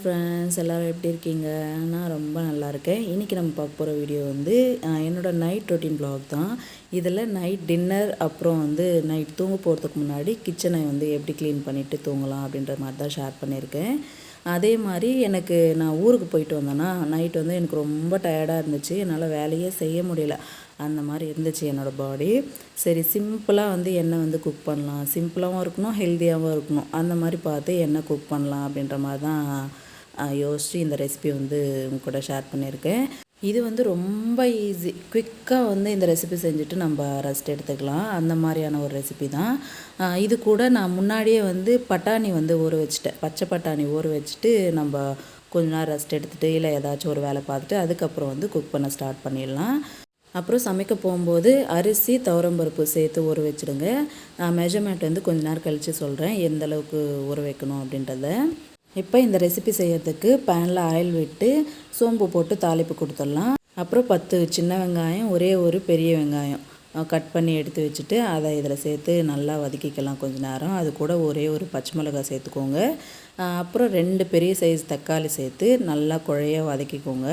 Friends, எல்லோரும் எப்படி இருக்கீங்க? நான் ரொம்ப நல்லா இருக்கேன். இன்றைக்கி நம்ம பார்க்க போகிற வீடியோ வந்து என்னோடய நைட் ரொட்டீன் vlog தான். இதில் நைட் டின்னர் அப்புறம் வந்து நைட் தூங்க போகிறதுக்கு முன்னாடி கிச்சனை வந்து எப்படி க்ளீன் பண்ணிவிட்டு தூங்கலாம் அப்படின்ற மாதிரி தான் ஷேர் பண்ணியிருக்கேன். அதே மாதிரி நான் ஊருக்கு போயிட்டு வந்தேன்னா நைட் வந்து எனக்கு ரொம்ப டயர்டாக இருந்துச்சு. என்னால் வேலையே செய்ய முடியல. அந்த மாதிரி இருந்துச்சு என்னோடய பாடி. சரி, சிம்பிளாக வந்து என்ன வந்து குக் பண்ணலாம், சிம்பிளாகவும் இருக்கணும், ஹெல்த்தியாகவும் இருக்கணும், அந்த மாதிரி பார்த்து என்ன குக் பண்ணலாம் அப்படின்ற மாதிரி தான் யோசித்து இந்த ரெசிபி வந்து உங்க கூட ஷேர் பண்ணியிருக்கேன். இது வந்து ரொம்ப ஈஸி, குயிக்காக வந்து இந்த ரெசிபி செஞ்சுட்டு நம்ம ரெஸ்ட் எடுத்துக்கலாம். அந்த மாதிரியான ஒரு ரெசிபி தான் இது. கூட நான் முன்னாடியே வந்து பட்டாணி வந்து ஊற வச்சுட்டேன். பச்சை பட்டாணி ஊற வச்சுட்டு நம்ம கொஞ்ச நேரம் ரெஸ்ட் எடுத்துகிட்டு இல்லை ஏதாச்சும் ஒரு வேலை பார்த்துட்டு அதுக்கப்புறம் வந்து குக் பண்ண ஸ்டார்ட் பண்ணிடலாம். அப்புறம் சமைக்க போகும்போது அரிசி துவரம்பருப்பு சேர்த்து ஊற வச்சுடுங்க. மெஷர்மெண்ட் வந்து கொஞ்ச நேரம் கழித்து சொல்கிறேன் எந்த அளவுக்கு ஊற வைக்கணும் அப்படின்றத. இப்போ இந்த ரெசிபி செய்கிறதுக்கு பேனில் ஆயில் விட்டு சோம்பு போட்டு தாளிப்பு கொடுத்துடலாம். அப்புறம் 10 சின்ன வெங்காயம், ஒரே ஒரு பெரிய வெங்காயம் கட் பண்ணி எடுத்து வச்சுட்டு அதை இதில் சேர்த்து நல்லா வதக்கிக்கலாம் கொஞ்ச நேரம். அது கூட ஒரே ஒரு பச்சை மிளகாய் சேர்த்துக்கோங்க. அப்புறம் 2 பெரிய சைஸ் தக்காளி சேர்த்து நல்லா குழைய வதக்கிக்கோங்க.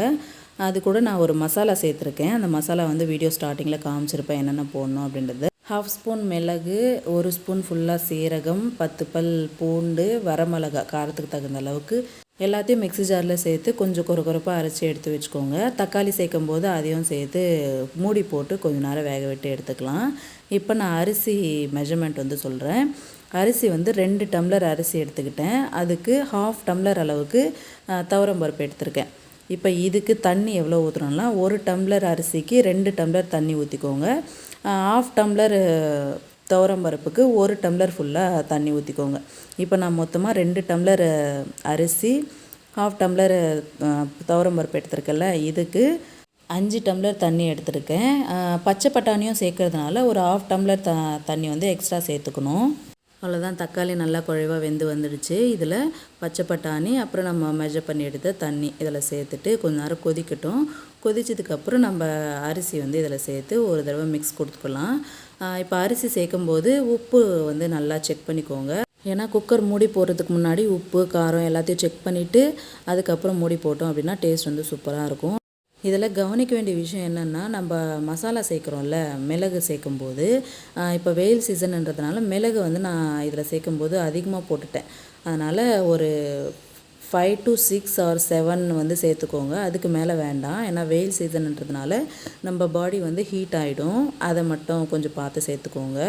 அது கூட நான் ஒரு மசாலா சேர்த்துருக்கேன். அந்த மசாலா வந்து வீடியோ ஸ்டார்டிங்கில் காமிச்சிருப்பேன் என்னென்ன போடணும் அப்படின்றது. 1/2 ஸ்பூன் மிளகு, 1 ஸ்பூன் ஃபுல்லாக சீரகம், 10 பல் பூண்டு, வரமிளகா காரத்துக்கு தகுந்த அளவுக்கு எல்லாத்தையும் மிக்ஸி ஜாரில் சேர்த்து கொஞ்சம் கொரப்பாக அரைச்சி எடுத்து வச்சுக்கோங்க. தக்காளி சேர்க்கும் போது அதையும் சேர்த்து மூடி போட்டு கொஞ்சம் நேரம் வேக விட்டு எடுத்துக்கலாம். இப்போ நான் அரிசி மெஷர்மெண்ட் வந்து சொல்கிறேன். அரிசி வந்து 2 டம்ளர் அரிசி எடுத்துக்கிட்டேன். அதுக்கு 1/2 டம்ளர் அளவுக்கு துவரம்பருப்பு எடுத்திருக்கேன். இப்போ இதுக்கு தண்ணி எவ்வளோ ஊற்றுறோம்னா 1 டம்ளர் அரிசிக்கு 2 டம்ளர் தண்ணி ஊற்றிக்கோங்க. 1/2 டம்ளர் துவரம்பருப்புக்கு 1 டம்ளர் ஃபுல்லாக தண்ணி ஊற்றிக்கோங்க. இப்போ நான் மொத்தமாக 2 டம்ளர் அரிசி, 1/2 டம்ளர் துவரம்பருப்பு எடுத்துருக்கேன்ல, இதுக்கு 5 டம்ளர் தண்ணி எடுத்துருக்கேன். பச்சை பட்டாணியும் சேர்க்கறதுனால ஒரு 1/2 டம்ளர் தண்ணி வந்து எக்ஸ்ட்ரா சேர்த்துக்கணும். அவ்வளோதான், தக்காளி நல்லா குழைவாக வெந்து வந்துடுச்சு. இதில் பச்சை பட்டாணி அப்புறம் நம்ம மெஷர் பண்ணி எடுத்த தண்ணி இதில் சேர்த்துட்டு கொஞ்ச நேரம் கொதிக்கட்டும். கொதிச்சதுக்கப்புறம் நம்ம அரிசி வந்து இதில் சேர்த்து ஒரு தடவை மிக்ஸ் கொடுத்துக்கலாம். இப்போ அரிசி சேர்க்கும்போது உப்பு வந்து நல்லா செக் பண்ணிக்கோங்க. ஏன்னா குக்கர் மூடி போடுறதுக்கு முன்னாடி உப்பு காரம் எல்லாத்தையும் செக் பண்ணிவிட்டு அதுக்கப்புறம் மூடி போட்டோம் அப்படின்னா டேஸ்ட் வந்து சூப்பராக இருக்கும். இதில் கவனிக்க வேண்டிய விஷயம் என்னென்னா, நம்ம மசாலா சேர்க்குறோம்ல, மிளகு சேர்க்கும்போது இப்போ வெயில் சீசன்ன்றதுனால மிளகு வந்து நான் இதில் சேர்க்கும்போது அதிகமாக போட்டுட்டேன். அதனால் ஒரு 5 to 6 or 7 வந்து சேர்த்துக்கோங்க. அதுக்கு மேலே வேண்டாம். ஏன்னா வெயில் சீசன்ன்றதுனால நம்ம பாடி வந்து ஹீட் ஆகிடும். அதை மட்டும் கொஞ்சம் பார்த்து சேர்த்துக்கோங்க.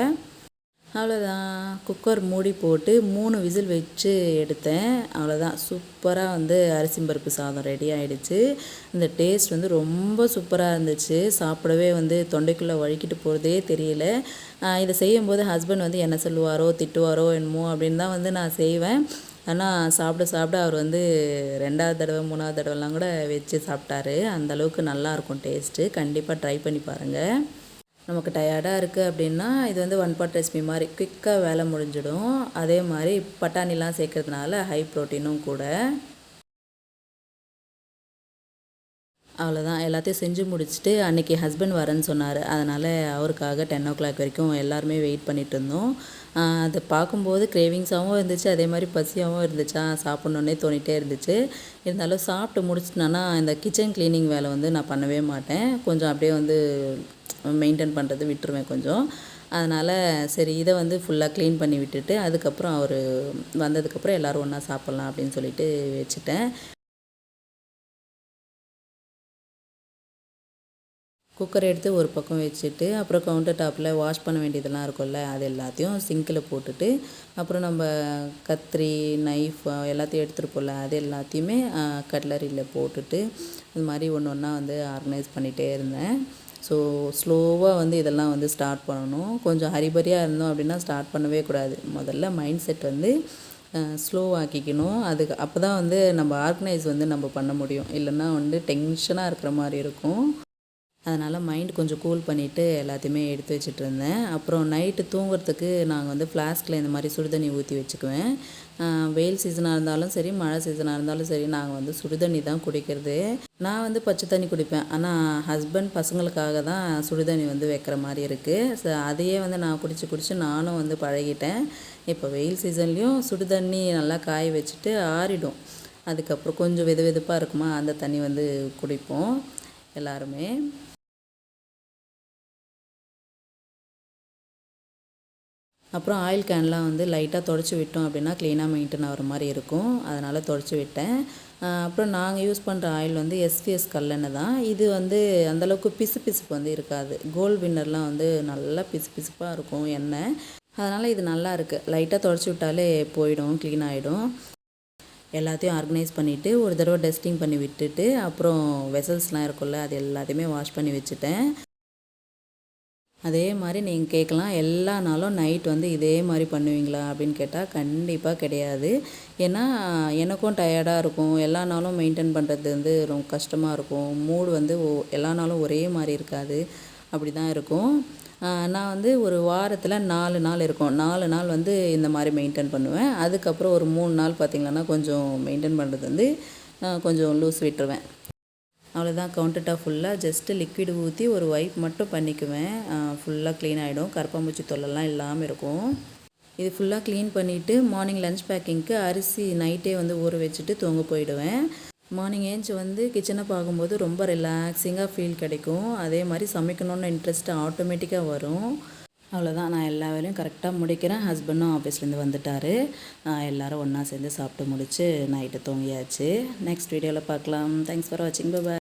அவ்வளோதான், குக்கர் மூடி போட்டு 3 விசில் வச்சு எடுத்தேன். அவ்வளோதான், சூப்பராக வந்து அரிசி பருப்பு சாதம் ரெடி ஆகிடுச்சு. இந்த டேஸ்ட் வந்து ரொம்ப சூப்பராக இருந்துச்சு. சாப்பிடவே வந்து தொண்டைக்குள்ளே வழுக்கிட்டு போகிறதே தெரியல. இதை செய்யும்போது ஹஸ்பண்ட் வந்து என்ன சொல்லுவாரோ திட்டுவாரோ என்னமோ அப்படின்னு தான் வந்து நான் செய்வேன். ஆனால் சாப்பிட அவர் வந்து 2வது தடவை 3வது தடவைலாம் கூட வச்சு சாப்பிட்டாரு. அந்தளவுக்கு நல்லாயிருக்கும் டேஸ்ட்டு. கண்டிப்பாக ட்ரை பண்ணி பாருங்கள். நமக்கு டயர்டாக இருக்குது அப்படின்னா இது வந்து 1 pot ரெசிபி மாதிரி குயிக்காக வேலை முடிஞ்சிடும். அதே மாதிரி பட்டாணிலாம் சேர்க்கறதுனால ஹை ப்ரோட்டீனும் கூட. அவ்வளோதான், எல்லாத்தையும் செஞ்சு முடிச்சுட்டு அன்றைக்கி ஹஸ்பண்ட் வரேன்னு சொன்னார். அதனால் அவருக்காக 10 o'clock வரைக்கும் எல்லாருமே வெயிட் பண்ணிகிட்டு இருந்தோம். அதை பார்க்கும்போது கிரேவிங்ஸாகவும் இருந்துச்சு, அதே மாதிரி பசியாகவும் இருந்துச்சா, சாப்பிட்ணுன்னே தோணிகிட்டே இருந்துச்சு. இருந்தாலும் சாப்பிட்டு முடிச்சிட்டேன்னா இந்த கிச்சன் க்ளீனிங் வேலை வந்து நான் பண்ணவே மாட்டேன். கொஞ்சம் அப்படியே வந்து மெயின்டைன் பண்ணுறது விட்டுருவேன் கொஞ்சம். அதனால் சரி, இதை வந்து ஃபுல்லாக க்ளீன் பண்ணி விட்டுட்டு அதுக்கப்புறம் அவர் வந்ததுக்கப்புறம் எல்லோரும் ஒன்றா சாப்பிட்லாம் அப்படின்னு சொல்லிட்டு வச்சுட்டேன். குக்கரை எடுத்து ஒரு பக்கம் வச்சுட்டு அப்புறம் கவுண்டர் டாப்பில் வாஷ் பண்ண வேண்டியதெல்லாம் இருக்கும்ல, அது எல்லாத்தையும் சிங்கில் போட்டுட்டு அப்புறம் நம்ம கத்திரி நைஃப் எல்லாத்தையும் எடுத்துருப்போம்ல, அது எல்லாத்தையுமே கட்லரியில் போட்டுட்டு இது மாதிரி ஒன்று ஒன்றா வந்து ஆர்கனைஸ் பண்ணிகிட்டே இருந்தேன். ஸோ ஸ்லோவாக வந்து இதெல்லாம் வந்து ஸ்டார்ட் பண்ணணும். கொஞ்சம் ஹரிபரியாக இருந்தோம் அப்படின்னா ஸ்டார்ட் பண்ணவே கூடாது. முதல்ல மைண்ட் செட் வந்து ஸ்லோவாக்கிக்கணும். அப்போ தான் வந்து நம்ம ஆர்கனைஸ் வந்து நம்ம பண்ண முடியும். இல்லைன்னா வந்து டென்ஷனாக இருக்கிற மாதிரி இருக்கும். அதனால் மைண்ட் கொஞ்சம் கூல் பண்ணிவிட்டு எல்லாத்தையுமே எடுத்து வச்சுட்ருந்தேன். அப்புறம் நைட்டு தூங்குறதுக்கு நாங்கள் வந்து ஃப்ளாஸ்கில் இந்த மாதிரி சுடுதண்ணி ஊற்றி வச்சுக்குவேன். வெயில் சீசனாக இருந்தாலும் சரி, மழை சீசனாக இருந்தாலும் சரி, நாங்கள் வந்து சுடுதண்ணி தான் குடிக்கிறது. நான் வந்து பச்சை தண்ணி குடிப்பேன். ஆனால் ஹஸ்பண்ட் பசங்களுக்காக தான் சுடுதண்ணி வந்து வைக்கிற மாதிரி இருக்குது. அதையே வந்து நான் குடித்து நானும் வந்து பழகிட்டேன். இப்போ வெயில் சீசன்லேயும் சுடுதண்ணி நல்லா காய வச்சுட்டு ஆறிடும். அதுக்கப்புறம் கொஞ்சம் வெது வெதுப்பாக இருக்குமா அந்த தண்ணி வந்து குடிப்போம் எல்லாருமே. அப்புறம் ஆயில் கேன்லாம் வந்து லைட்டாக தொடச்சி விட்டோம் அப்படின்னா க்ளீனாக மெயின்டைன் ஆகிற மாதிரி இருக்கும். அதனால் தொடச்சி விட்டேன். அப்புறம் நாங்கள் யூஸ் பண்ணுற ஆயில் வந்து எஸ்விஎஸ் கல்லெண்ணெய் தான். இது வந்து அந்தளவுக்கு பிசுப்பு வந்து இருக்காது. கோல்ட் வின்னர்லாம் வந்து நல்லா பிசுப்பாக இருக்கும் எண்ணெய். அதனால் இது நல்லா இருக்குது. லைட்டாக தொடச்சி விட்டாலே போயிடும், க்ளீன் ஆகிடும். எல்லாத்தையும் ஆர்கனைஸ் பண்ணிவிட்டு ஒரு தடவை டஸ்டிங் பண்ணி விட்டுட்டு அப்புறம் வெசல்ஸ்லாம் இருக்கும்ல அது எல்லாத்தையுமே வாஷ் பண்ணி வச்சுட்டேன். அதே மாதிரி நீங்கள் கேட்கலாம், எல்லா நாளும் நைட் வந்து இதே மாதிரி பண்ணுவீங்களா அப்படின்னு கேட்டால் கண்டிப்பாக கிடையாது. ஏன்னா எனக்கும் டயர்டாக இருக்கும். எல்லா நாளும் மெயின்டைன் பண்ணுறது வந்து ரொம்ப கஷ்டமாக இருக்கும். மூடு வந்து எல்லா நாளும் ஒரே மாதிரி இருக்காது. அப்படி தான் இருக்கும். நான் வந்து ஒரு வாரத்தில் 4 நாள் இருக்கும். 4 நாள் வந்து இந்த மாதிரி மெயின்டைன் பண்ணுவேன். அதுக்கப்புறம் ஒரு 3 நாள் பார்த்திங்கன்னா கொஞ்சம் மெயின்டைன் பண்ணுறது வந்து கொஞ்சம் லூஸ் விட்டுருவேன். அவ்வளோதான். கவுண்டர் டாப் ஃபுல்லாக ஜஸ்ட்டு லிக்விட் ஊற்றி ஒரு வைப் மட்டும் பண்ணிக்குவேன். ஃபுல்லாக க்ளீன் ஆகிடும். கரப்பாம்பூச்சி தொல்லைலாம் இல்லாமல் இருக்கும். இது ஃபுல்லாக க்ளீன் பண்ணிவிட்டு மார்னிங் லன்ச் பேக்கிங்க்கு அரிசி நைட்டே வந்து ஊற வச்சுட்டு தூங்க போயிடுவேன். மார்னிங் ஏஞ்சி வந்து கிச்சனை பார்க்கும்போது ரொம்ப ரிலாக்ஸிங்காக ஃபீல் கிடைக்கும். அதே மாதிரி சமைக்கணுன்னு இன்ட்ரெஸ்ட்டு ஆட்டோமேட்டிக்காக வரும். அவ்வளோதான். நான் எல்லா வேலையும் கரெக்டாக முடிக்கிறேன். ஹஸ்பண்டும் ஆஃபீஸ்லேருந்து வந்துட்டார். எல்லோரும் ஒன்றா சேர்ந்து சாப்பிட்டு முடித்து நைட்டு தூங்கியாச்சு. நெக்ஸ்ட் வீடியோவில் பார்க்கலாம். தேங்க்ஸ் ஃபார் வாட்சிங். பை.